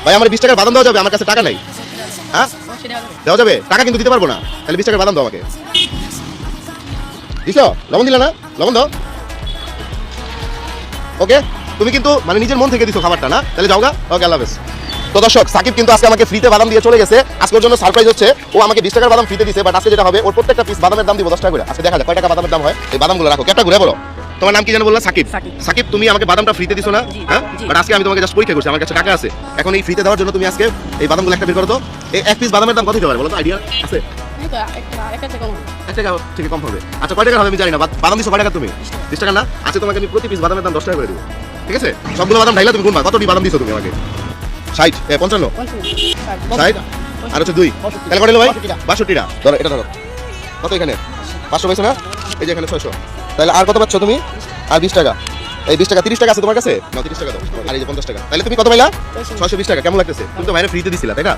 ভাই আমার 20 টাকার বাদাম দেওয়া যাবে? আমার কাছে টাকা নাই। হ্যাঁ দেওয়া যাবে, টাকা কিন্তু দিতে পারবো না। তাহলে 20 টাকার বাদাম দাও আমাকে। দিছো? লবণ দিলা না? লবণ দাও। ওকে, তুমি কিন্তু মানে নিজের মন থেকে দিছো খাবারটা না? তাহলে যাও গা। ওকে, আল্লাহ হাফেজ। তো দর্শক, সাকিব কিন্তু আজকে আমাকে ফ্রিতে বাদাম দিয়ে চলে গেছে। আজকের জন্য সারপ্রাইজ হচ্ছে, ও আমাকে 20 টাকার বাদাম ফ্রিতে দিছে, বাট আজকে যেটা হবে ওর প্রত্যেকটা পিস বাদামের দাম দিব 10 টাকা করে। আজকে দেখা যাক কয় টাকা বাদামের দাম হয়। এই বাদামগুলো রাখো, ক্যাপটা ঘুরে বলো। তোমার নাম কি জানো বললা? সাকিব। সাকিব, তুমি আমাকে বাদামটা ফ্রিতে দিছো না? হ্যাঁ, বাট আজকে আমি তোমাকে জাস্ট পরীক্ষা করছি, আমার কাছে টাকা আছে। এখন এই ফ্রিতে দেওয়ার জন্য তুমি আজকে এই বাদামগুলো একটা বের করো তো। এই এক পিস বাদামের দাম কত হতে পারে বলো তো? আইডিয়া আছে? 1 টাকা থেকে কম হবে। আচ্ছা, কয় টাকা হবে আমি জানি না। বাদাম দিছো কয় টাকা তুমি? 20 টাকা না? আচ্ছা, তোমাকে আমি প্রতি পিস বাদামের দাম 10 টাকা করে দেবো, ঠিক আছে? সবগুলো বাদাম ঢাইলা তুমি গুনবা কতটি বাদাম দিছো তুমি আমাকে। 60, 55, 60 আর হচ্ছে 2, তাহলে কত হলো ভাই? 62টা। ধরো এটা, ধরো কত এখানে 500 পাইছো না? এই যে এখানে 600, তাহলে আর কত পাচ্ছ তুমি? আর 20 টাকা। এই 20 টাকা 30 টাকা আছে তোমার কাছে, না 30 টাকা দাও। আর এই যে 50 টাকা, তাহলে তুমি কত পাইলা? 620 টাকা। কেমন লাগতেছে? তুমি তো বাইরে ফ্রিতে দিছিলা, তাই না?